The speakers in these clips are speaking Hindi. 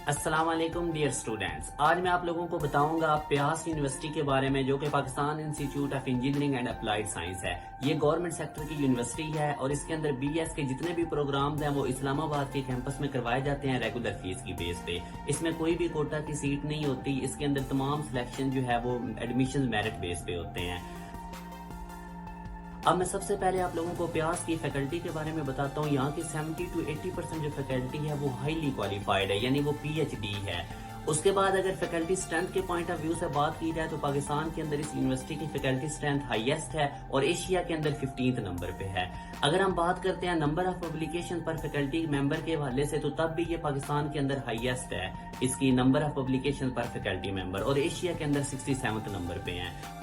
अस्सलाम वालेकुम डियर स्टूडेंट्स। आज मैं आप लोगों को बताऊंगा प्यास यूनिवर्सिटी के बारे में, जो कि Pakistan institute of engineering and applied science है। ये गवर्नमेंट सेक्टर की यूनिवर्सिटी है और इसके अंदर बीएस के जितने भी प्रोग्राम्स हैं वो इस्लामाबाद के कैंपस में करवाए जाते हैं रेगुलर फीस की बेस पे। इसमें कोई भी कोटा की सीट नहीं होती। इसके अंदर तमाम सिलेक्शन जो है वो एडमिशन मेरिट बेस पे होते हैं। अब मैं सबसे पहले आप लोगों को प्यास की फैकल्टी के बारे में बताता हूँ। यहाँ की 70 to 80% जो फैकल्टी है वो हाईली क्वालिफाइड है, यानी वो पीएचडी है। उसके बाद अगर फैकल्टी स्ट्रेंथ के पॉइंट ऑफ व्यू से बात की जाए तो पाकिस्तान के अंदर इस यूनिवर्सिटी की फैकल्टी स्ट्रेंथ हाईएस्ट है और एशिया के अंदर 15th नंबर पे है। अगर हम बात करते हैं नंबर ऑफ पब्लिकेशन पर फैकल्टी मेंबर के हवाले से, तो तब भी ये पाकिस्तान के अंदर हाईएस्ट है इसकी नंबर ऑफ पब्लिकेशन पर फैकल्टी मेंबर, और एशिया के अंदर 67th नंबर पे है।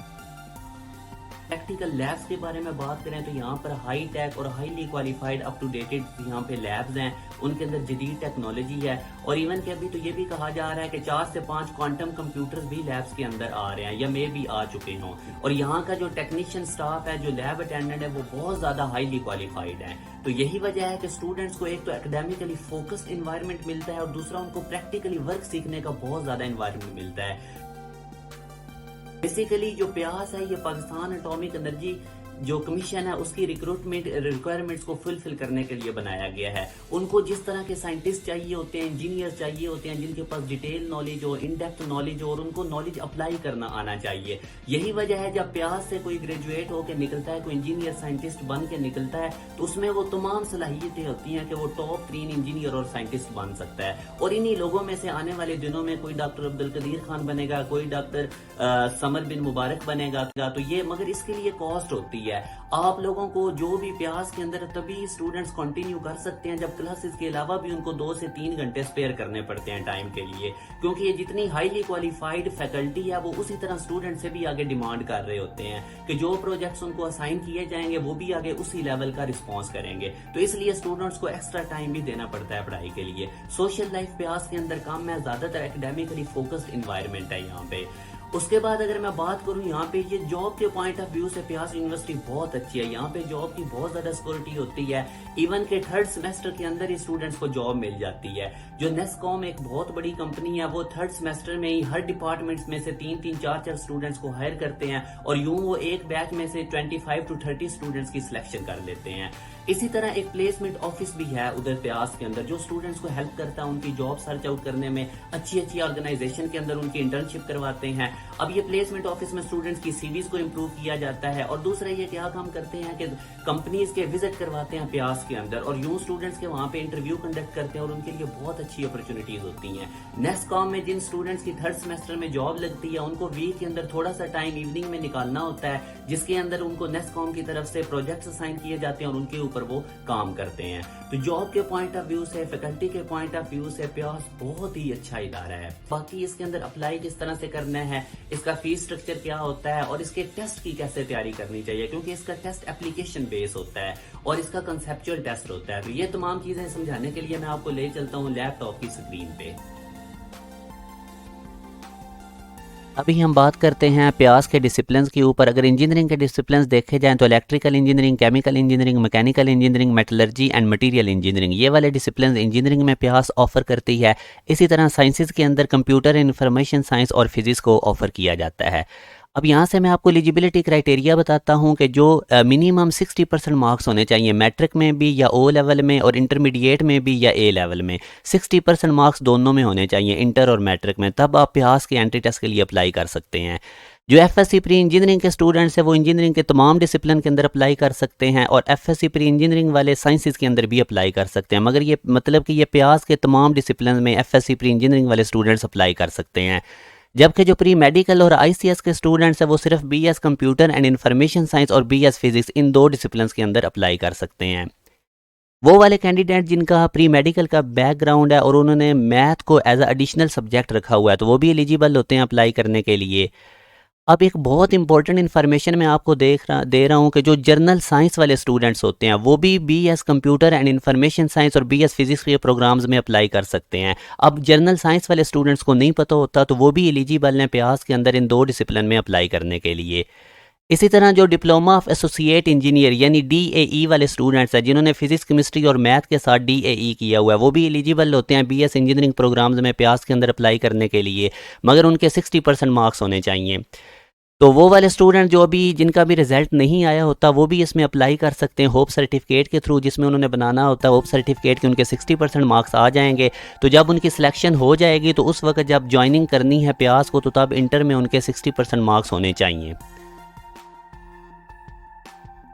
प्रैक्टिकल लैब्स के बारे में बात करें तो यहाँ पर हाई टेक और highly qualified up to dated यहाँ पे लैब्स हैं। उनके अंदर जदीद टेक्नोलॉजी है और इवन के अभी तो ये भी कहा जा रहा है कि 4 से 5 क्वांटम कंप्यूटर्स भी लैब्स के अंदर आ रहे हैं या मे भी आ चुके हों। और यहाँ का जो टेक्नीशियन स्टाफ है, जो लैब अटेंडेंट है, वो बहुत ज्यादा हाईली क्वालिफाइड है। तो यही वजह है कि स्टूडेंट्स को एक तो एकेडमिकली फोकस्ड एनवायरनमेंट मिलता है और दूसरा उनको प्रैक्टिकली वर्क सीखने का बहुत ज्यादा एनवायरनमेंट मिलता है। बेसिकली जो प्यास है ये पाकिस्तान एटॉमिक एनर्जी जो कमीशन है उसकी रिक्रूटमेंट रिक्वायरमेंट्स को फुलफिल करने के लिए बनाया गया है। उनको जिस तरह के साइंटिस्ट चाहिए होते हैं, इंजीनियर्स चाहिए होते हैं, जिनके पास डिटेल नॉलेज हो, इन डेप्थ नॉलेज हो और उनको नॉलेज अप्लाई करना आना चाहिए। यही वजह है जब प्यास से कोई ग्रेजुएट होकर निकलता है, कोई इंजीनियर साइंटिस्ट बन के निकलता है, तो उसमें वो तमाम सलाहियतें होती हैं कि वो टॉप 3 इंजीनियर और साइंटिस्ट बन सकता है। और इन्हीं लोगों में से आने वाले दिनों में कोई डॉक्टर अब्दुल कदीर खान बनेगा, कोई डॉक्टर समर बिन मुबारक बनेगा। तो ये मगर इसके लिए कॉस्ट होती है। आप लोगों को जो भी प्यास के अंदर तभी स्टूडेंट्स कंटिन्यू कर सकते हैं जब क्लासेस के अलावा भी उनको 2 से 3 घंटे स्पेयर करने पड़ते हैं टाइम के लिए, क्योंकि ये जितनी हाईली क्वालिफाइड फैकल्टी है वो उसी तरह स्टूडेंट से भी आगे डिमांड कर रहे होते हैं कि जो प्रोजेक्ट्स उनको असाइन किए जाएंगे वो भी आगे उसी लेवल का रिस्पॉन्स करेंगे। तो इसलिए स्टूडेंट्स को एक्स्ट्रा टाइम भी देना पड़ता है पढ़ाई के लिए। सोशल लाइफ प्यास के अंदर कम है, ज्यादातर एकेडमिकली फोकस्ड एनवायरनमेंट है यहाँ पे। उसके बाद अगर मैं बात करूं यहाँ पे ये जॉब के पॉइंट ऑफ व्यू से प्यास यूनिवर्सिटी बहुत अच्छी है। यहाँ पे जॉब की बहुत ज्यादा सिक्योरिटी होती है। इवन के 3rd सेमेस्टर के अंदर ही स्टूडेंट्स को जॉब मिल जाती है। जो नेस्कॉम एक बहुत बड़ी कंपनी है, वो 3rd सेमेस्टर में ही हर डिपार्टमेंट में से 3-3, 4-4 स्टूडेंट्स को हायर करते हैं और यूं वो एक बैच में से 25 to 30 स्टूडेंट्स की सिलेक्शन कर लेते हैं। इसी तरह एक प्लेसमेंट ऑफिस भी है उधर प्यास के अंदर, जो स्टूडेंट्स को हेल्प करता है उनकी जॉब सर्च आउट करने में। अच्छी अच्छी ऑर्गेनाइजेशन के अंदर उनकी इंटर्नशिप करवाते हैं। अब ये प्लेसमेंट ऑफिस में स्टूडेंट्स की सीवीज को इम्प्रूव किया जाता है। और दूसरा ये क्या काम करते हैं कि कंपनीज के विजिट करवाते हैं प्यास के अंदर और यूं स्टूडेंट्स के वहां पे इंटरव्यू कंडक्ट करते हैं और उनके लिए बहुत अच्छी अपॉर्चुनिटीज होती हैं। नेस्कॉम में जिन स्टूडेंट्स की 3rd सेमेस्टर में जॉब लगती है उनको वीक के अंदर थोड़ा सा टाइम इवनिंग में निकालना होता है, जिसके अंदर उनको नेस्कॉम की तरफ से प्रोजेक्ट्स असाइन किए जाते हैं और उनके ऊपर वो काम करते हैं। तो जॉब के पॉइंट ऑफ व्यू से, फैकल्टी के पॉइंट ऑफ व्यू से प्यास बहुत ही अच्छा इदारा है। बाकी इसके अंदर अप्लाई किस तरह से करना है, इसका फीस स्ट्रक्चर क्या होता है और इसके टेस्ट की कैसे तैयारी करनी चाहिए, क्योंकि इसका टेस्ट एप्लीकेशन बेस होता है और इसका कंसेप्चुअल टेस्ट होता है। तो ये तमाम चीजें समझाने के लिए मैं आपको ले चलता हूँ लैपटॉप की स्क्रीन पे। अभी हम बात करते हैं प्यास के डिसिप्लिन्स के ऊपर। अगर इंजीनियरिंग के डिसिप्लिन्स देखे जाएं तो electrical engineering, chemical engineering, mechanical engineering, metallurgy and material engineering, ये वाले डिसिप्लिन्स इंजीनियरिंग में प्यास ऑफर करती है। इसी तरह साइंसेज के अंदर कंप्यूटर इंफॉर्मेशन साइंस और फिजिक्स को ऑफर किया जाता है। अब यहाँ से मैं आपको एलिजिबिलिटी क्राइटेरिया बताता हूँ कि जो मिनिमम 60% मार्क्स होने चाहिए मैट्रिक में भी या ओ लेवल में और इंटरमीडिएट में भी या ए लेवल में। 60% मार्क्स दोनों में होने चाहिए, इंटर और मैट्रिक में, तब आप प्यास के एंट्री टेस्ट के लिए अप्लाई कर सकते हैं। जो एफएससी प्री इंजीनियरिंग के स्टूडेंट्स हैं वो इंजीनियरिंग के तमाम डिसिप्लिन के अंदर अप्लाई कर सकते हैं और एफएससी प्री इंजीनियरिंग वाले साइंसेज के अंदर भी अप्लाई कर सकते हैं। मगर ये मतलब कि ये प्यास के तमाम डिसिप्लिन में एफएससी प्री इंजीनियरिंग वाले स्टूडेंट्स अप्लाई कर सकते हैं। जबकि जो प्री मेडिकल और आईसीएस के स्टूडेंट्स हैं वो सिर्फ BS computer and information science और बीएस फिजिक्स, इन 2 डिसिप्लिन के अंदर अप्लाई कर सकते हैं। वो वाले कैंडिडेट जिनका प्री मेडिकल का बैकग्राउंड है और उन्होंने मैथ को एज अ एडिशनल सब्जेक्ट रखा हुआ है तो वो भी एलिजिबल होते हैं अप्लाई करने के लिए। अब एक बहुत इंपॉर्टेंट इन्फॉर्मेशन मैं आपको दे रहा हूँ कि जो जर्नल साइंस वाले स्टूडेंट्स होते हैं वो भी BS computer and information science और बीएस फिजिक्स के प्रोग्राम्स में अप्लाई कर सकते हैं। अब जर्नल साइंस वाले स्टूडेंट्स को नहीं पता होता तो वो भी एलिजिबल हैं प्यास के अंदर इन 2 डिसिप्लिन में अप्लाई करने के लिए। इसी तरह जो डिप्लोमा ऑफ एसोसिएट इंजीनियर यानी DAE वाले स्टूडेंट्स हैं जिन्होंने फिजिक्स केमिस्ट्री और मैथ के साथ DAE किया हुआ है, वो भी एलिजिबल होते हैं BS इंजीनियरिंग प्रोग्राम्स में प्यास के अंदर अप्लाई करने के लिए, मगर उनके 60% मार्क्स होने चाहिए। तो वो वाले स्टूडेंट जो अभी जिनका भी रिजल्ट नहीं आया होता वो भी इसमें अप्लाई कर सकते हैं होप सर्टिफिकेट के थ्रू, जिसमें उन्होंने बनाना होता है होप सर्टिफिकेट के उनके 60% मार्क्स आ जाएंगे। तो जब उनकी सिलेक्शन हो जाएगी तो उस वक्त जब ज्वाइनिंग करनी है प्यास को, तो तब इंटर में उनके 60% मार्क्स होने चाहिए।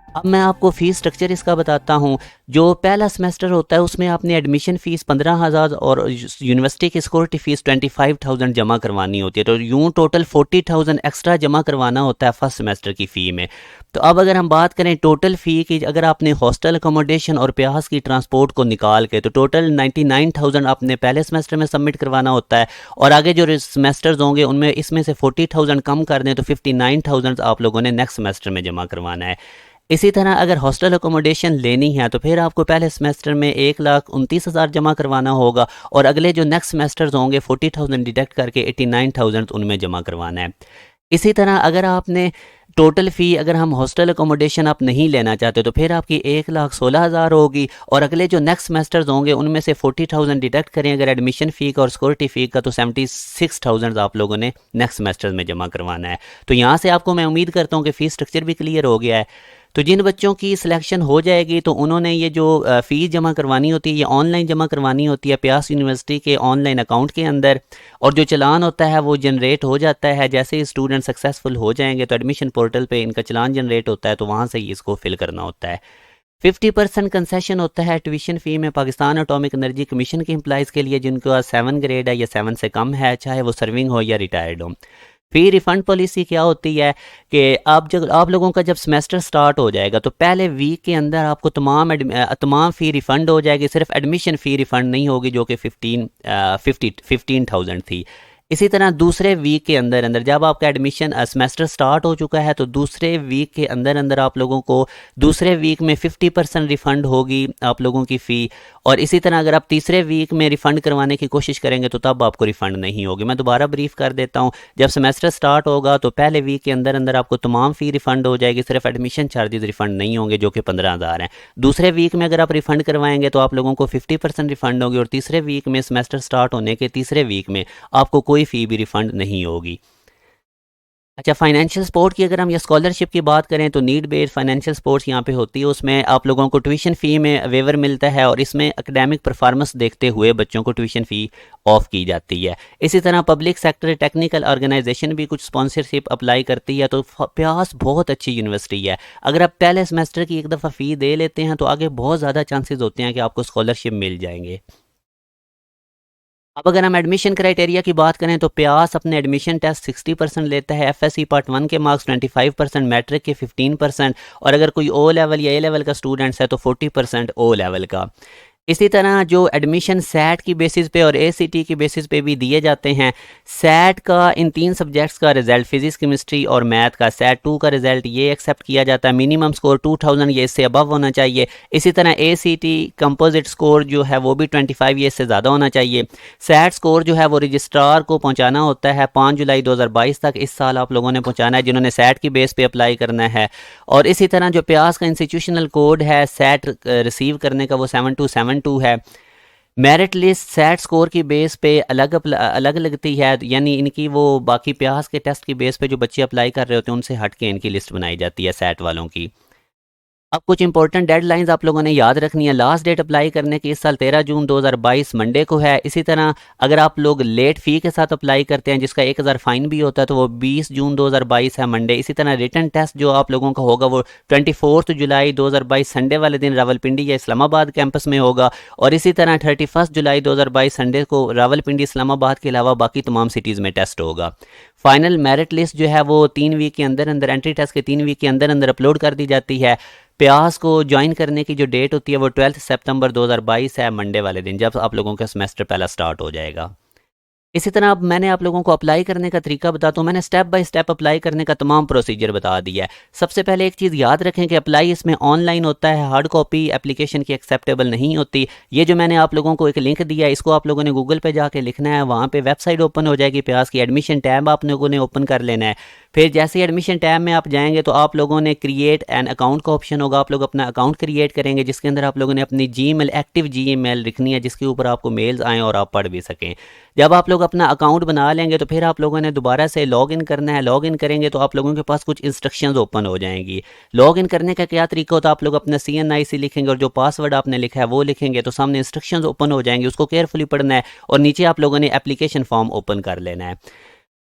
अब मैं आपको फ़ीस स्ट्रक्चर इसका बताता हूँ। जो पहला सेमेस्टर होता है उसमें आपने एडमिशन फ़ीस 15,000 और यूनिवर्सिटी की सिक्योरिटी फ़ीस 25,000 जमा करवानी होती है। तो यूँ टोटल 40,000 एक्स्ट्रा जमा करवाना होता है फर्स्ट सेमेस्टर की फ़ी में। तो अब अगर हम बात करें टोटल फ़ी की, अगर आपने हॉस्टल अकोमोडेशन और प्यास की ट्रांसपोर्ट को निकाल के, तो टोटल 99,000 आपने पहले सेमेस्टर में सबमिट करवाना होता है, और आगे जो सेमेस्टर्स होंगे उनमें इसमें से 40,000 कम कर दें तो 59,000 आप लोगों ने नेक्स्ट सेमेस्टर में जमा करवाना है। इसी तरह अगर हॉस्टल अकोमोडेशन लेनी है तो फिर आपको पहले सेमेस्टर में 1,29,000 जमा करवाना होगा, और अगले जो नेक्स्ट सेमेस्टर्स होंगे 40,000 डिडक्ट करके 89,000 उनमें जमा करवाना है। इसी तरह अगर आपने टोटल फ़ी, अगर हम हॉस्टल अकोमोडेशन आप नहीं लेना चाहते तो फिर आपकी 1,16,000 होगी, और अगले जो नेक्स्ट सेमेस्टर्स होंगे उनमें से 40,000 डिडक्ट करें अगर एडमिशन फ़ी का और सिक्योरिटी फ़ी का, तो 76,000 आप लोगों ने नेक्स्ट सेमेस्टर में जमा करवाना है। तो यहाँ से आपको मैं उम्मीद करता हूँ कि फ़ीस स्ट्रक्चर भी क्लियर हो गया है। तो जिन बच्चों की सिलेक्शन हो जाएगी तो उन्होंने ये जो फ़ीस जमा करवानी होती है ये ऑनलाइन जमा करवानी होती है प्यास यूनिवर्सिटी के ऑनलाइन अकाउंट के अंदर, और जो चलान होता है वो जनरेट हो जाता है जैसे ही स्टूडेंट सक्सेसफुल हो जाएंगे तो एडमिशन पोर्टल पे इनका चलान जनरेट होता है, तो वहाँ से ही इसको फिल करना होता है। 50% कंसेशन होता है ट्यूशन फ़ी में पाकिस्तान एटॉमिक एनर्जी कमीशन के एम्प्लॉइज़ के लिए जिनका 7 ग्रेड है या 7 से कम है, चाहे वो सर्विंग हो या रिटायर्ड हो। फ़ी रिफ़ंड पॉलिसी क्या होती है कि आप लोगों का जब सेमेस्टर स्टार्ट हो जाएगा तो पहले वीक के अंदर आपको तमाम फ़ी रिफ़ंड हो जाएगी, सिर्फ एडमिशन फ़ी रिफ़ंड नहीं होगी जो कि 15,000 थी। इसी तरह दूसरे वीक के अंदर अंदर जब आपका एडमिशन सेमेस्टर स्टार्ट हो चुका है तो दूसरे वीक के अंदर अंदर आप लोगों को दूसरे वीक में 50% रिफ़ंड होगी आप लोगों की फ़ी, और इसी तरह अगर आप तीसरे वीक में रिफ़ंड करवाने की कोशिश करेंगे तो तब आपको रिफ़ंड नहीं होगी। मैं दोबारा ब्रीफ कर देता हूँ। जब सेमेस्टर स्टार्ट होगा तो पहले वीक के अंदर अंदर आपको तमाम फ़ी रिफ़ंड हो जाएगी, सिर्फ एडमिशन चार्जेस रिफ़ंड नहीं होंगे जो कि 15,000 हैं। दूसरे वीक में अगर आप रिफ़ंड करवाएंगे तो आप लोगों को 50% रिफ़ंड होगी, और तीसरे वीक में सेमेस्टर स्टार्ट होने के तीसरे वीक में आपको कोई फ़ी भी रिफ़ंड नहीं होगी। अच्छा, फाइनेंशियल सपोर्ट की अगर हम या स्कॉलरशिप की बात करें तो नीड बेस्ड फाइनेंशियल सपोर्ट्स यहाँ पे होती है। उसमें आप लोगों को ट्यूशन फ़ी में वेवर मिलता है, और इसमें एकेडमिक परफॉर्मेंस देखते हुए बच्चों को ट्यूशन फ़ी ऑफ की जाती है। इसी तरह पब्लिक सेक्टर टेक्निकल ऑर्गेनाइजेशन भी कुछ स्पॉन्सरशिप अप्लाई करती है। तो प्यास बहुत अच्छी यूनिवर्सिटी है, अगर आप पहले सेमेस्टर की एक दफ़ा फ़ी दे लेते हैं तो आगे बहुत ज़्यादा चांसेस होते हैं कि आपको स्कॉलरशिप मिल जाएंगे। अब अगर हम एडमिशन क्राइटेरिया की बात करें तो प्यास अपने एडमिशन टेस्ट 60% लेता है, एफएससी पार्ट 1 के मार्क्स 25%, मैट्रिक के 15%, और अगर कोई ओ लेवल या ए लेवल का स्टूडेंट्स है तो 40% ओ लेवल का। इसी तरह जो एडमिशन सैट की बेसिस पे और एसीटी की बेसिस पे भी दिए जाते हैं। सैट का इन 3 सब्जेक्ट्स का रिजल्ट फिजिक्स केमिस्ट्री और मैथ का सैट 2 का रिजल्ट ये एक्सेप्ट किया जाता है, मिनिमम स्कोर 2000 ये इससे अबव होना चाहिए। इसी तरह एसीटी कंपोजिट स्कोर जो है वो भी 25 ये इससे ज़्यादा होना चाहिए। सैट स्कोर जो है वो रजिस्ट्रार को पहुँचाना होता है 5 जुलाई 2022 तक, इस साल आप लोगों ने पहुँचाना है जिन्होंने सैट की बेस पे अप्लाई करना है। और इसी तरह जो प्यास का इंस्टीट्यूशनल कोड है सैट रिसीव करने का वो 7272 है। मेरिट लिस्ट सैट स्कोर की बेस पे अलग लगती है, यानी इनकी वो बाकी प्यास के टेस्ट की बेस पे जो बच्चे अप्लाई कर रहे होते हैं उनसे हट के इनकी लिस्ट बनाई जाती है सैट वालों की। अब कुछ इंपॉर्टेंट डेडलाइंस आप लोगों ने याद रखनी है। लास्ट डेट अप्लाई करने की इस साल 13 जून 2022 मंडे को है। इसी तरह अगर आप लोग लेट फ़ी के साथ अप्लाई करते हैं जिसका 1000 फ़ाइन भी होता है तो वो 20 जून 2022 है मंडे। इसी तरह रिटन टेस्ट जो आप लोगों का होगा वो 24 जुलाई 2022 संडे वाले दिन रावलपिंडी या इस्लामाबाद कैंपस में होगा, और इसी तरह 31 जुलाई 2022 संडे को रावलपिंडी इस्लामाबाद के अलावा बाकी तमाम सिटीज़ में टेस्ट होगा। फाइनल मेरिट लिस्ट जो है वो 3 वीक के अंदर अंदर, एंट्री टेस्ट के 3 वीक के अंदर अंदर अपलोड कर दी जाती है। प्यास को ज्वाइन करने की जो डेट होती है वो 12 सितंबर 2022 है मंडे वाले दिन, जब आप लोगों का सेमेस्टर पहला स्टार्ट हो जाएगा। इसी तरह अब मैंने आप लोगों को अप्लाई करने का तरीका बताता हूँ। मैंने स्टेप बाय स्टेप अप्लाई करने का तमाम प्रोसीजर बता दिया है। सबसे पहले एक चीज़ याद रखें कि अप्लाई इसमें ऑनलाइन होता है, हार्ड कॉपी एप्लीकेशन की एक्सेप्टेबल नहीं होती। ये जो मैंने आप लोगों को एक लिंक दिया है, इसको आप लोगों ने गूगल पे जाके लिखना है, वहाँ पे वेबसाइट ओपन हो जाएगी प्यास की, एडमिशन टैब आप लोगों ने ओपन कर लेना है। फिर जैसे ही एडमिशन टैब में आप जाएंगे तो आप लोगों ने क्रिएट एन अकाउंट का ऑप्शन होगा, आप लोग अपना अकाउंट क्रिएट करेंगे जिसके अंदर आप लोगों ने अपनी जीमेल, एक्टिव जीमेल लिखनी है जिसके ऊपर आपको मेल्स आएँ और आप पढ़ भी सकें। जब आप लोग अपना अकाउंट बना लेंगे तो फिर आप लोगों ने दोबारा से लॉगिन करना है। लॉगिन करेंगे तो आप लोगों के पास कुछ इंस्ट्रक्शंस ओपन हो जाएंगी। लॉगिन करने का क्या तरीका होता है, आप लोग अपना CNIC लिखेंगे और जो पासवर्ड आपने लिखा है वो लिखेंगे तो सामने इंस्ट्रक्शंस ओपन हो जाएंगी, उसको केयरफुली पढ़ना है और नीचे आप लोगों ने एप्लीकेशन फॉर्म ओपन कर लेना है।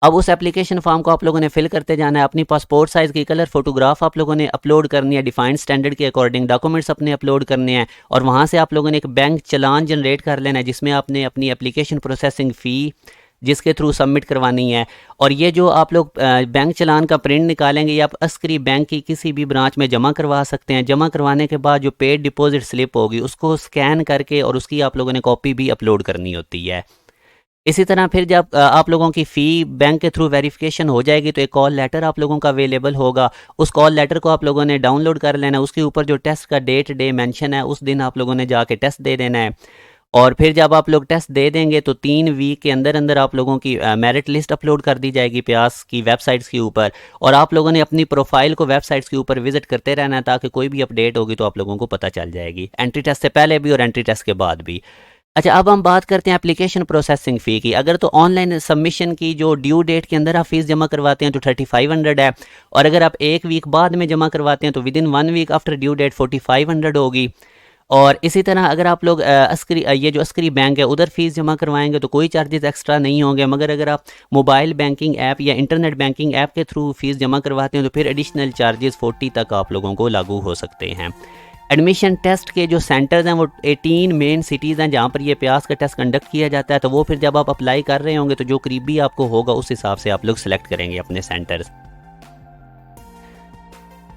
अब उस एप्लीकेशन फॉर्म को आप लोगों ने फिल करते जाना है। अपनी पासपोर्ट साइज़ की कलर फोटोग्राफ आप लोगों ने अपलोड करनी है, डिफाइंड स्टैंडर्ड के अकॉर्डिंग डॉक्यूमेंट्स अपने अपलोड करने हैं और वहाँ से आप लोगों ने एक बैंक चलान जनरेट कर लेना है जिसमें आपने अपनी एप्लीकेशन प्रोसेसिंग फ़ी जिसके थ्रू सबमिट करवानी है। और ये जो आप लोग बैंक चलान का प्रिंट निकालेंगे ये आप अस्करी बैंक की किसी भी ब्रांच में जमा करवा सकते हैं। जमा करवाने के बाद जो पेड डिपॉजिट स्लिप होगी उसको स्कैन करके और उसकी आप लोगों ने कॉपी भी अपलोड करनी होती है। इसी तरह फिर जब आप लोगों की फ़ी बैंक के थ्रू वेरिफिकेशन हो जाएगी तो एक कॉल लेटर आप लोगों का अवेलेबल होगा। उस कॉल लेटर को आप लोगों ने डाउनलोड कर लेना है। उसके ऊपर जो टेस्ट का डेट डे मेंशन है उस दिन आप लोगों ने जाके टेस्ट दे देना है। और फिर जब आप लोग टेस्ट दे देंगे तो 3 वीक के अंदर अंदर आप लोगों की मेरिट लिस्ट अपलोड कर दी जाएगी प्यास की वेबसाइट्स के ऊपर। और आप लोगों ने अपनी प्रोफाइल को वेबसाइट्स के ऊपर विजिट करते रहना है ताकि कोई भी अपडेट होगी तो आप लोगों को पता चल जाएगी, एंट्री टेस्ट से पहले भी और एंट्री टेस्ट के बाद भी। अच्छा, अब हम बात करते हैं एप्लीकेशन प्रोसेसिंग फ़ी की। अगर तो ऑनलाइन सबमिशन की जो ड्यू डेट के अंदर आप फ़ीस जमा करवाते हैं तो 3500 है, और अगर आप 1 वीक बाद में जमा करवाते हैं तो within 1 week after due date 4500 होगी। और इसी तरह अगर आप लोग ये जो अस्करी बैंक है उधर फ़ीस जमा करवाएंगे तो कोई चार्जेस एक्स्ट्रा नहीं होंगे, मगर अगर आप मोबाइल बैंकिंग ऐप या इंटरनेट बैंकिंग ऐप के थ्रू फ़ीस जमा करवाते हैं तो फिर एडिशनल चार्जेस 40 तक आप लोगों को लागू हो सकते हैं। एडमिशन टेस्ट के जो सेंटर्स हैं वो 18 मेन सिटीज़ हैं जहाँ पर ये प्यास का टेस्ट कंडक्ट किया जाता है। तो वो फिर जब आप अप्लाई कर रहे होंगे तो जो करीबी आपको होगा उस हिसाब से आप लोग सेलेक्ट करेंगे अपने सेंटर्स।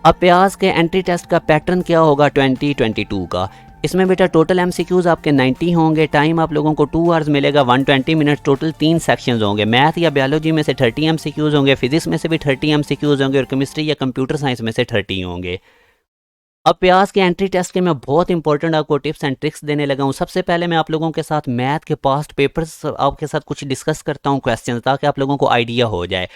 अब प्यास के एंट्री टेस्ट का पैटर्न क्या होगा 2022 का। इसमें बेटा टोटल MCQs आपके 90 होंगे। टाइम आप लोगों को 2 आवर्स मिलेगा, 120 मिनट। टोटल 3 सेक्शंस होंगे। मैथ या बायोलॉजी में से 30 MCQs होंगे, फिजिक्स में से भी 30 MCQs होंगे और केमिस्ट्री या कंप्यूटर साइंस में से 30 होंगे। अब प्यास के एंट्री टेस्ट के मैं बहुत इंपॉर्टेंट आपको टिप्स एंड ट्रिक्स देने लगा हूँ। सबसे पहले मैं आप लोगों के साथ मैथ के पास्ट पेपर्स आपके साथ कुछ डिस्कस करता हूँ क्वेश्चन, ताकि आप लोगों को आइडिया हो जाए।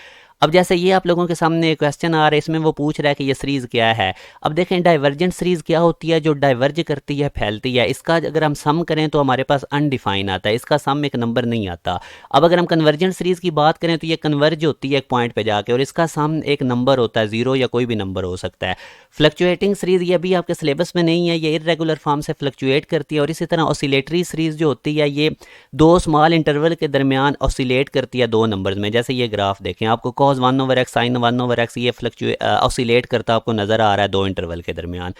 अब जैसे ये आप लोगों के सामने क्वेश्चन आ रहा है, इसमें वो पूछ रहा है कि ये सीरीज़ क्या है। अब देखें डाइवर्जेंट सीरीज़ क्या होती है, जो डाइवर्ज करती है, फैलती है। इसका अगर हम सम करें तो हमारे पास अनडिफाइन आता है, इसका सम एक नंबर नहीं आता। अब अगर हम कन्वर्जेंट सीरीज़ की बात करें तो ये कन्वर्ज होती है एक पॉइंट पे जाके और इसका सम एक नंबर होता है, 0 या कोई भी नंबर हो सकता है। फ्लक्चुएटिंग सीरीज़ ये भी आपके सिलेबस में नहीं है, ये इरेगुलर फॉर्म से फ्लक्चुएट करती है। और इसी तरह ऑसिलेटरी सीरीज़ जो होती है ये 2 स्मॉल इंटरवल के दरमियान ऑसिलेट करती है 2 नंबर्स में। जैसे ये ग्राफ देखें, आपको cos 1/x sin 1/x ये ऑसिलेट करता आपको नज़र आ रहा है 2 इंटरवल के दरमियान।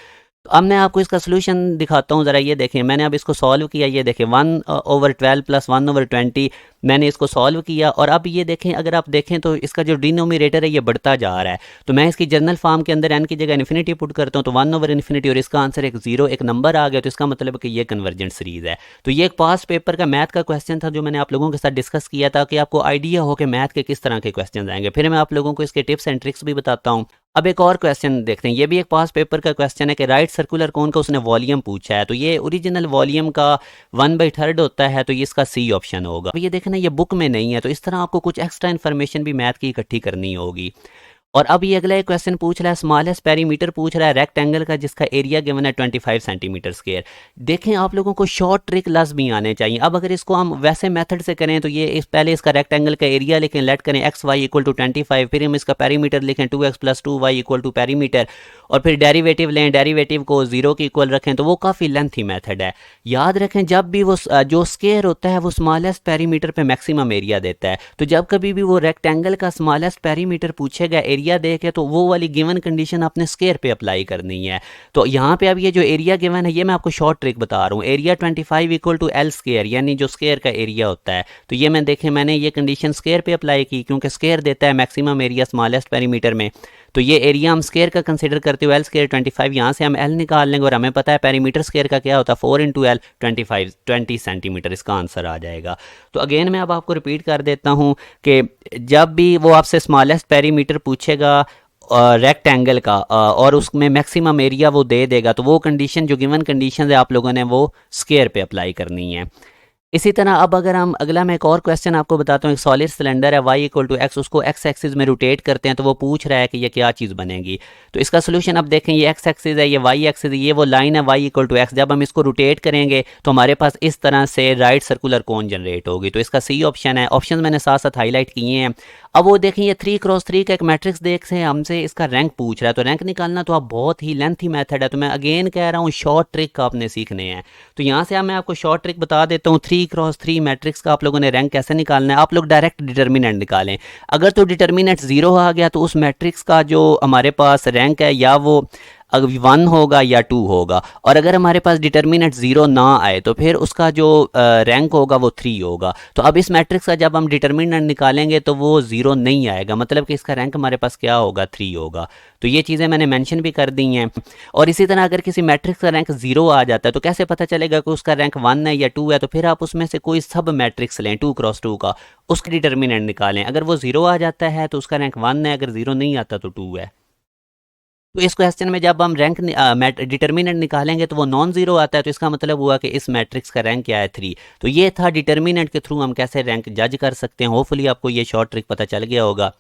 तो अब मैं आपको इसका सोल्यूशन दिखाता हूँ। ज़रा ये देखें, मैंने अब इसको सॉल्व किया। ये देखें 1/12 + 1/20 मैंने इसको सॉल्व किया। और अब ये देखें, अगर आप देखें तो इसका जो डिनोमिनेटर है ये बढ़ता जा रहा है। तो मैं इसकी जनरल फॉर्म के अंदर n की जगह इन्फिनिटी पुट करता हूँ तो 1/∞, और इसका आंसर एक 0 एक नंबर आ गया। तो इसका मतलब है कि ये कन्वर्जेंट सीरीज़ है। तो ये एक पास्ट पेपर का मैथ का क्वेश्चन था जो मैंने आप लोगों के साथ डिस्कस किया था कि आपको आइडिया हो कि मैथ के किस तरह के क्वेश्चन आएंगे। फिर मैं आप लोगों को इसके टिप्स एंड ट्रिक्स भी बताता हूँ। अब एक और क्वेश्चन देखते हैं। ये भी एक पास्ट पेपर का क्वेश्चन है कि राइट सर्कुलर कोन का उसने वॉल्यूम पूछा है। तो ये ओरिजिनल वॉल्यूम का 1/3 होता है, तो ये इसका C ऑप्शन होगा। ये देखना, ये बुक में नहीं है, तो इस तरह आपको कुछ एक्स्ट्रा इन्फॉर्मेशन भी मैथ की इकट्ठी करनी होगी। और अब ये अगला एक क्वेश्चन पूछ रहा है, स्मॉलेस्ट पेरीमीटर पूछ रहा है रेक्टेंगल का जिसका एरिया गिवन है 25 सेंटीमीटर स्क्वायर। देखें, आप लोगों को शॉर्ट ट्रिक लाजमी आने चाहिए। अब अगर इसको हम वैसे मेथड से करें तो ये पहले इसका रेक्टेंगल का एरिया लिखें, लेट करें xy = 25, फिर हम इसका पेरीमीटर लिखें 2x + 2y = पेरीमीटर, और फिर डेरिवेटिव लें, डेरिवेटिव को 0 के इक्वल रखें। तो वो काफ़ी लेंथी मेथड है। याद रखें, जब भी वो जो स्क्वायर होता है वो स्मॉलेस्ट पेरीमीटर पे मैक्सिमम एरिया देता है। तो जब कभी भी वो रेक्टेंगल का स्मॉलेस्ट पेरीमीटर पूछेगा एरिया देके, तो वो वाली गिवन कंडीशन अपने स्क्वायर पे अप्लाई करनी है। तो यहाँ पे अब ये जो एरिया गिवन है ये मैं आपको शॉर्ट ट्रिक बता रहा हूँ। एरिया 25 = L², यानी जो स्क्वायर का एरिया होता है। तो ये मैंने ये कंडीशन स्क्वायर पे अप्लाई की क्योंकि स्क्वायर देता है मैक्सिमम एरिया स्मॉलेस्ट पेरीमीटर में। तो ये एरिया हम स्केयर का कंसिडर करते हुए एल स्केयर 25, यहाँ से हम एल निकाल लेंगे और हमें पता है पेरीमीटर स्केयर का क्या होता है 4 इंटू एल 20 सेंटीमीटर, इसका आंसर आ जाएगा। तो अगेन मैं अब आपको रिपीट कर देता हूँ कि जब भी वो आपसे स्मॉलेस्ट पेरीमीटर पूछेगा रेक्टेंगल का और उसमें मैक्सिमम एरिया वो दे देगा, तो वो कंडीशन जो गिवन कंडीशन है आप लोगों ने वो स्केयर पे अप्लाई करनी है। इसी तरह अब अगर हम अगला मैं एक और क्वेश्चन आपको बताता हूँ, एक सॉलिड सिलेंडर है y इक्वल टू एक्स, उसको एक्स एक्सिस में रोटेट करते हैं, तो वो पूछ रहा है कि ये क्या चीज़ बनेगी। तो इसका सोल्यूशन अब देखें, ये एक्स एक्सिस है, ये y एक्सिस है, ये वो लाइन है y इक्वल टू एक्स। जब हम इसको रोटेट करेंगे तो हमारे पास इस तरह से राइट सर्कुलर कोन जनरेट होगी। तो इसका सी ऑप्शन है। ऑप्शन मैंने साथ साथ हाईलाइट किए हैं। अब वो देखें, ये 3x3 का एक मैट्रिक्स देख से हमसे इसका रैंक पूछ रहा है, तो रैंक निकालना तो आप बहुत ही लेंथी मेथड है, तो मैं अगेन कह रहा हूँ शॉर्ट ट्रिक आपने सीखने हैं। तो यहाँ से मैं आपको शॉर्ट ट्रिक बता देता हूँ। 3x3 मैट्रिक्स का आप लोगों ने रैंक कैसे निकालना है। आप लोग डायरेक्ट डिटर्मिनेंट निकालें। अगर तो डिटर्मिनेंट 0 आ गया तो उस मैट्रिक्स का जो हमारे पास रैंक है या वो 1 होगा या 2 होगा, और अगर हमारे पास डिटर्मिनेंट 0 ना आए तो फिर उसका जो रैंक होगा वो 3 होगा। तो अब इस मैट्रिक्स का जब हम डिटर्मिनेंट निकालेंगे तो वो 0 नहीं आएगा, मतलब कि इसका रैंक हमारे पास क्या होगा, 3 होगा। तो ये चीज़ें मैंने मेंशन भी कर दी हैं। और इसी तरह अगर किसी मैट्रिक्स का रैंक 0 आ जाता है तो कैसे पता चलेगा कि उसका रैंक 1 है या 2 है। तो फिर आप उसमें से कोई सब मैट्रिक्स लें 2x2 का, उसका डिटर्मिनेंट निकालें। अगर वो 0 आ जाता है तो उसका रैंक 1 है, अगर 0 नहीं आता तो 2 है। तो इस क्वेश्चन में जब हम रैंक डिटर्मिनेंट निकालेंगे तो वो नॉन जीरो आता है, तो इसका मतलब हुआ कि इस मैट्रिक्स का रैंक क्या है, 3। तो ये था डिटर्मिनेंट के थ्रू हम कैसे रैंक जज कर सकते हैं। होपफुली आपको ये शॉर्ट ट्रिक पता चल गया होगा।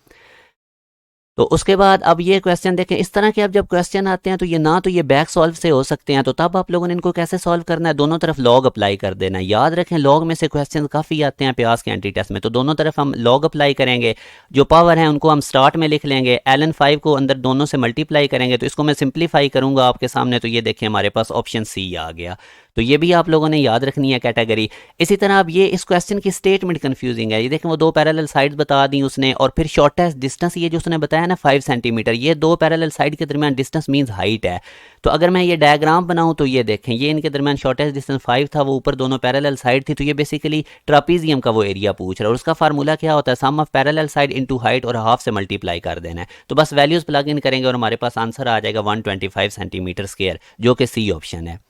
तो उसके बाद अब ये क्वेश्चन देखें, इस तरह के अब जब क्वेश्चन आते हैं तो ये ना तो ये बैक सॉल्व से हो सकते हैं, तो तब आप लोगों ने इनको कैसे सॉल्व करना है, दोनों तरफ लॉग अप्लाई कर देना है। याद रखें लॉग में से क्वेश्चन काफ़ी आते हैं प्यास के एंटी टेस्ट में, तो दोनों तरफ हम लॉग अप्लाई करेंगे। जो पावर है उनको हम स्टार्ट में लिख लेंगे, ln5 को अंदर दोनों से मल्टीप्लाई करेंगे। तो इसको मैं सिंप्लीफाई करूंगा आपके सामने, तो ये देखें हमारे पास ऑप्शन सी आ गया। तो ये भी आप लोगों ने याद रखनी है कैटेगरी। इसी तरह अब ये इस क्वेश्चन की स्टेटमेंट कंफ्यूजिंग है। ये देखें वो 2 पैरेलल साइड्स बता दी उसने, और फिर शॉर्टेस्ट डिस्टेंस ये जो उसने बताया ना 5 सेंटीमीटर, ये 2 पैरेलल साइड के दरमियान डिस्टेंस मींस हाइट है। तो अगर मैं ये डायग्राम बनाऊं तो ये देखें, ये इनके दरमियान शॉर्टेस्ट डिस्टेंस 5 था, वो ऊपर दोनों पैरेलल साइड थी। तो ये बेसिकली ट्रापीजियम का वो एरिया पूछ रहा है, और उसका फार्मूला क्या होता है, sum of parallel side into height, और हाफ से मल्टीप्लाई कर देना है। तो बस वैल्यूज प्लग इन करेंगे और हमारे पास आंसर आ जाएगा 125 सेंटीमीटर स्क्वायर, जो कि सी ऑप्शन है।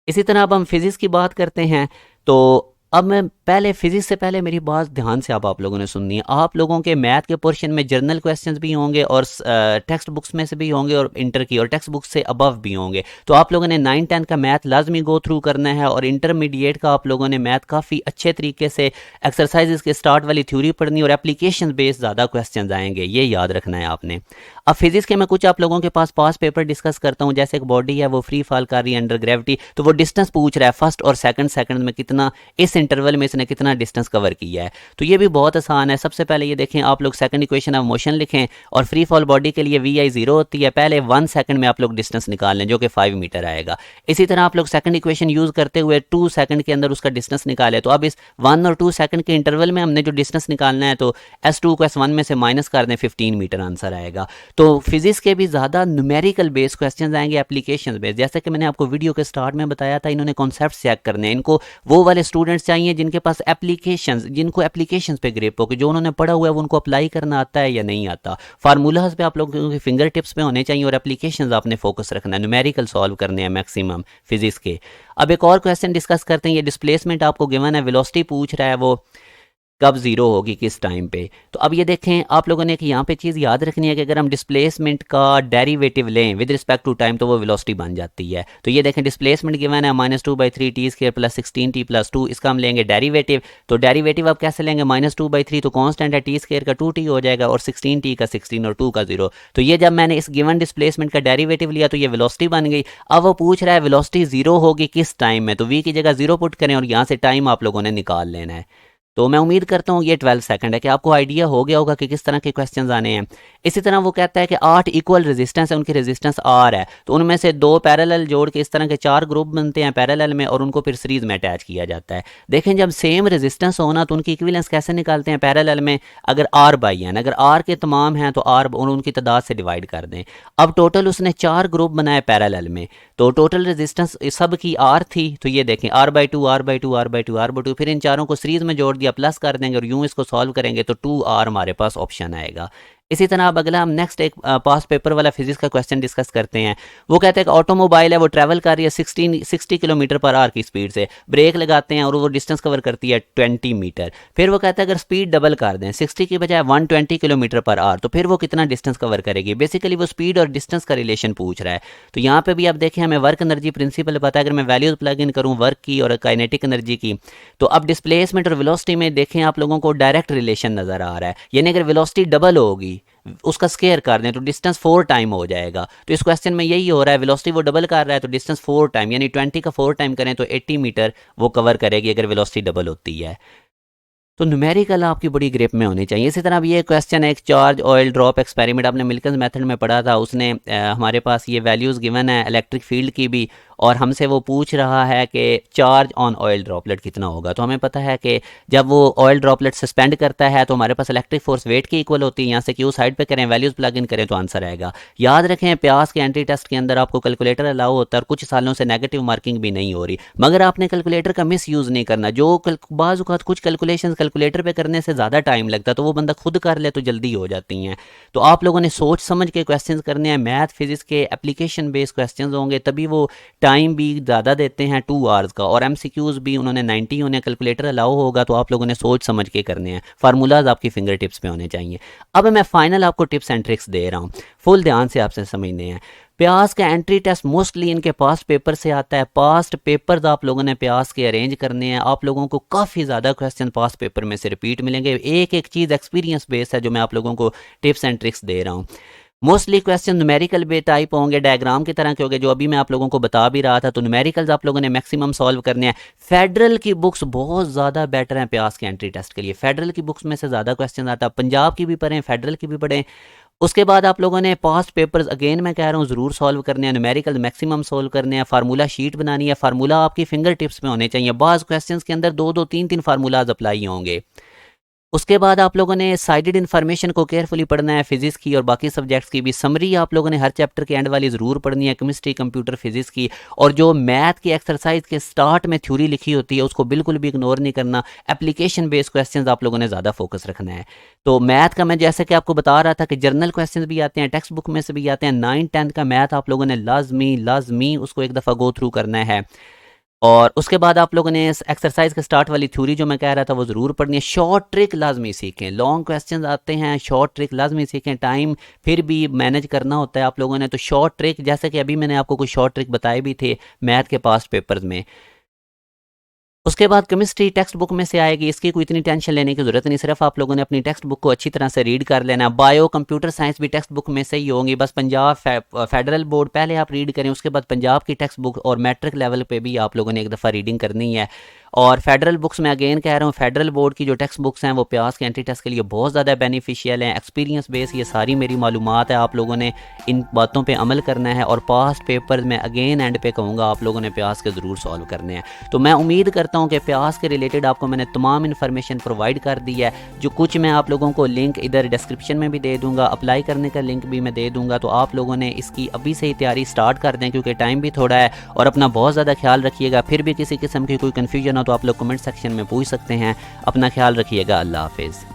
इसी तरह अब हम फिजिक्स की बात करते हैं। तो अब मैं पहले फिजिक्स से पहले मेरी बात ध्यान से आप लोगों ने सुननी है। आप लोगों के मैथ के पोर्शन में जर्नल क्वेश्चंस भी होंगे और टेक्स्ट बुक्स में से भी होंगे और इंटर की और टेक्स्ट बुक्स से अबव भी होंगे। तो आप लोगों ने 9-10 का मैथ लाजमी गो थ्रू करना है, और इंटरमीडिएट का आप लोगों ने मैथ काफ़ी अच्छे तरीके से एक्सरसाइजेस के स्टार्ट वाली थ्योरी पढ़नी, और एप्लीकेशन बेस्ड ज़्यादा क्वेश्चन आएंगे, ये याद रखना है आपने। अब फिजिक्स के मैं कुछ आप लोगों के पास पेपर डिस्कस करता हूँ। जैसे एक बॉडी है वो फ्री फॉल कर रही है अंडर ग्रेविटी, तो वो डिस्टेंस पूछ रहा है फर्स्ट और सेकंड में कितना, इस इंटरवल में इसने कितना डिस्टेंस कवर किया है। तो ये भी बहुत आसान है। सबसे पहले ये देखें, आप लोग सेकंड इक्वेशन ऑफ मोशन लिखें, और फ्री फॉल बॉडी के लिए वी आई 0 होती है। पहले 1 सेकंड में आप लोग डिस्टेंस निकाल लें, जो कि 5 मीटर आएगा। इसी तरह आप लोग सेकंड इक्वेशन यूज करते हुए 2 सेकंड के अंदर उसका डिस्टेंस निकाले। तो अब इस 1 और 2 सेकंड के इंटरवल में हमने जो डिस्टेंस निकालना है, तो S2 को S1 में से माइनस कर दें, 15 मीटर आंसर आएगा। तो फिजिक्स के भी ज़्यादा न्यूमेरिकल बेस्ड क्वेश्चंस आएंगे, एप्लीकेशन बेस्ड। जैसे कि मैंने आपको वीडियो के स्टार्ट में बताया था, इन्होंने कॉन्सेप्ट चेक करने हैं। इनको वो वाले स्टूडेंट्स चाहिए जिनके पास जिनको एप्लीकेशंस पे ग्रिप हो, कि जो उन्होंने पढ़ा हुआ है वो उनको अप्लाई करना आता है या नहीं आता। फार्मूलाज पे आप लोगों के फिंगर टिप्स पे होने चाहिए, और एप्लीकेशंस आपने फोकस रखना है, न्यूमेरिकल सॉल्व करने हैं मैक्सिमम फिजिक्स के। अब एक और क्वेश्चन डिस्कस करते हैं। ये डिस्प्लेसमेंट आपको गिवन है, वेलोसिटी पूछ रहा है, वो कब जीरो होगी, किस टाइम पे। तो अब ये देखें, आप लोगों ने एक यहाँ पे चीज़ याद रखनी है कि अगर हम डिस्प्लेसमेंट का डेरिवेटिव लें विद रिस्पेक्ट टू टाइम, तो वो वेलोसिटी बन जाती है। तो ये देखें, डिस्प्लेसमेंट गिवन है -2/3 t² + 16t + 2, इसका हम लेंगे डेरिवेटिव। तो डेरिवेटिव आप कैसे लेंगे, -2/3 तो कांस्टेंट है, t² का 2t हो जाएगा, और 16t का 16 और 2 का 0। तो ये जब मैंने इस गिवन डिस्प्लेसमेंट का डेरिवेटिव लिया तो ये वेलोसिटी बन गई। अब वो पूछ रहा है वेलोसिटी 0 होगी किस टाइम में, तो v की जगह 0 पुट करें, और यहाँ से टाइम आप लोगों ने निकाल लेना है। तो मैं उम्मीद करता हूँ ये 12 सेकंड है कि आपको आइडिया हो गया होगा कि किस तरह के क्वेश्चंस आने हैं। इसी तरह वो कहता है कि 8 इक्वल रेजिस्टेंस है, उनकी रेजिस्टेंस R है, तो उनमें से 2 पैरेलल जोड़ के इस तरह के 4 ग्रुप बनते हैं पैरेलल में, और उनको फिर सीरीज में अटैच किया जाता है। देखें, जब सेम रेजिस्टेंस होना तो उनकी इक्विवेलेंस कैसे निकालते हैं पैरेलल में, अगर R/N, अगर R के तमाम हैं तो R उनकी तादाद से डिवाइड कर दें। अब टोटल उसने 4 ग्रुप बनाए पैरेलल में, तो टोटल रेजिस्टेंस सब की R थी। तो ये देखें, R/2 R/2 R/2 R/2, फिर इन चारों को सीरीज में जोड़ दिया, प्लस कर देंगे, और यूं इसको सॉल्व करेंगे तो 2R हमारे पास ऑप्शन आएगा। इसी तरह अब अगला हम नेक्स्ट एक पास्ट पेपर वाला फिजिक्स का क्वेश्चन डिस्कस करते हैं। वो कहते हैं कि ऑटोमोबाइल है, वो ट्रैवल कर रही है 60 किलोमीटर पर आवर की स्पीड से, ब्रेक लगाते हैं और वो डिस्टेंस कवर करती है 20 मीटर। फिर वो कहता है अगर स्पीड डबल कर दें 60 की बजाय 120 किलोमीटर पर आवर, तो फिर वो कितना डिस्टेंस कवर करेगी। बेसिकली वो स्पीड और डिस्टेंस का रिलेशन पूछ रहा है। तो यहाँ पे भी आप देखें हमें वर्क एनर्जी प्रिंसिपल पता है, अगर मैं वैल्यूज प्लग इन करूँ वर्क की और काइनेटिक एनर्जी की, तो अब डिस्प्लेसमेंट और वेलोसिटी में देखें आप लोगों को डायरेक्ट रिलेशन नजर आ रहा है। यानी अगर वेलोसिटी डबल होगी उसका स्केयर कर दें तो डिस्टेंस 4 टाइम हो जाएगा। तो इस क्वेश्चन में यही हो रहा है, वेलोसिटी वो डबल कर रहा है तो डिस्टेंस 4 टाइम, यानी 20 का 4 टाइम करें तो 80 मीटर वो कवर करेगी अगर वेलोसिटी डबल होती है। तो न्यूमेरिकल आपकी बड़ी ग्रिप में होनी चाहिए। इसी तरह अब ये क्वेश्चन है एक चार्ज ऑयल ड्रॉप एक्सपेरिमेंट, आपने मिल्किंस मेथड में पढ़ा था। उसने हमारे पास ये वैल्यूज़ गिवन है इलेक्ट्रिक फील्ड की भी, और हमसे वो पूछ रहा है कि चार्ज ऑन ऑयल ड्रॉपलेट कितना होगा। तो हमें पता है कि जब वो ऑयल ड्रॉपलेट सस्पेंड करता है तो हमारे पास इलेक्ट्रिक फोर्स वेट की इक्वल होती है। यहाँ से क्यू साइड पे करें, वैल्यूज़ प्लग इन करें तो आंसर आएगा। याद रखें प्यास के एंट्री टेस्ट के अंदर आपको कैलकुलेटर अलाउ होता है और कुछ सालों से नेगेटिव मार्किंग भी नहीं हो रही, मगर आपने कैलकुलेटर का मिस यूज़ नहीं करना। जो बाज़ औक़ात कुछ कैलकुलेशन कैलकुलेटर पर करने से ज़्यादा टाइम लगता है तो वो बंदा खुद कर ले तो जल्दी हो जाती हैं। तो आप लोगों ने सोच समझ के क्वेश्चन करने हैं। मैथ फिजिक्स के एप्लीकेशन बेस्ड क्वेश्चन होंगे, तभी वो टाइम भी ज़्यादा देते हैं 2 आवर्स का, और एमसीक्यूज भी उन्होंने 90 होने, कैलकुलेटर अलाउ होगा तो आप लोगों ने सोच समझ के करने हैं। फार्मूलाज आपकी फिंगर टिप्स पे होने चाहिए। अब मैं फाइनल आपको टिप्स एंड ट्रिक्स दे रहा हूँ, फुल ध्यान से आपसे समझने हैं। प्यास का एंट्री टेस्ट मोस्टली इनके पास्ट पेपर से आता है। पास्ट पेपर्स आप लोगों ने प्यास के अरेंज करने हैं। आप लोगों को काफ़ी ज़्यादा क्वेश्चन पास्ट पेपर में से रिपीट मिलेंगे। एक एक चीज़ एक्सपीरियंस बेस्ड है जो मैं आप लोगों को टिप्स एंड ट्रिक्स दे रहा हूँ। मोस्टली क्वेश्चन न्यूमेरिकल बे टाइप होंगे, डायग्राम की तरह के होंगे, जो अभी मैं आप लोगों को बता भी रहा था। तो न्यूमेरिकल्स आप लोगों ने मैक्सिमम सॉल्व करने हैं। फेडरल की बुक्स बहुत ज़्यादा बेटर हैं प्यास के एंट्री टेस्ट के लिए। फेडरल की बुक्स में से ज़्यादा क्वेश्चन आता है। पंजाब की भी पढ़ें, फेडरल की भी पढ़ें। उसके बाद आप लोगों ने पास्ट पेपर्स अगेन मैं कह रहा हूँ ज़रूर सॉल्व करने हैं। न्यूमेरिकल मैक्सिमम सॉल्व करने हैं। फार्मूला शीट बनानी है। फार्मूला आपकी फिंगर टिप्स में होने चाहिए। बाज़ क्वेश्चन के अंदर 2-2, 3-3 फार्मूलाज अप्लाई होंगे। उसके बाद आप लोगों ने साइडेड इन्फॉर्मेशन को केयरफुली पढ़ना है, फिजिक्स की और बाकी सब्जेक्ट्स की भी। समरी आप लोगों ने हर चैप्टर के एंड वाली ज़रूर पढ़नी है, केमिस्ट्री, कंप्यूटर, फिजिक्स की। और जो मैथ की एक्सरसाइज के स्टार्ट में थ्योरी लिखी होती है उसको बिल्कुल भी इग्नोर नहीं करना। एप्लीकेशन बेस्ड क्वेश्चंस आप लोगों ने ज़्यादा फोकस रखना है। तो मैथ का मैं जैसे कि आपको बता रहा था कि जर्नल क्वेश्चन भी आते हैं, टेक्स्ट बुक में से भी आते हैं। 9-10 का मैथ आप लोगों ने लाजमी उसको एक दफ़ा गो थ्रू करना है। और उसके बाद आप लोगों ने एक्सरसाइज के स्टार्ट वाली थ्योरी जो मैं कह रहा था वो ज़रूर पढ़नी है। शॉर्ट ट्रिक लाजमी सीखें। लॉन्ग क्वेश्चंस आते हैं, शॉर्ट ट्रिक लाजमी सीखें। टाइम फिर भी मैनेज करना होता है आप लोगों ने। तो शॉर्ट ट्रिक, जैसे कि अभी मैंने आपको कुछ शॉर्ट ट्रिक बताए भी थे मैथ के पास्ट पेपर्स में। उसके बाद केमिस्ट्री टेक्स्ट बुक में से आएगी, इसकी कोई इतनी टेंशन लेने की ज़रूरत नहीं। सिर्फ आप लोगों ने अपनी टेक्स्ट बुक को अच्छी तरह से रीड कर लेना। बायो कंप्यूटर साइंस भी टेक्स्ट बुक में से ही होंगी। बस पंजाब फेडरल बोर्ड पहले आप रीड करें, उसके बाद पंजाब की टेक्स्ट बुक और मैट्रिक लेवल पे भी आप लोगों ने एक दफ़ा रीडिंग करनी है। और फेडरल बुक्स में अगेन कह रहा हूँ, फेडरल बोर्ड की जो टेक्स्ट बुक्स हैं वो प्यास के एंट्री टेस्ट के लिए बहुत ज़्यादा बेनिफिशियल हैं। एक्सपीरियंस बेस ये सारी मेरी मालूमात है, आप लोगों ने इन बातों पे अमल करना है। और पास्ट पेपर में अगेन एंड पे कहूँगा आप लोगों ने प्यास के ज़रूर सॉल्व करने हैं। तो मैं उम्मीद करता हूँ कि प्यास के रिलेटेड आपको मैंने तमाम इन्फॉर्मेशन प्रोवाइड कर दी है। जो कुछ मैं आप लोगों को लिंक इधर डिस्क्रिप्शन में भी दे दूँगा, अप्लाई करने का लिंक भी मैं दे दूँगा। तो आप लोगों ने इसकी अभी से ही तैयारी स्टार्ट कर दें क्योंकि टाइम भी थोड़ा है। और अपना बहुत ज़्यादा ख्याल रखिएगा। फिर भी किसी किस्म की कोई कन्फ्यूजन हो तो आप लोग कमेंट सेक्शन में पूछ सकते हैं। अपना ख्याल रखिएगा। अल्लाह हाफिज़।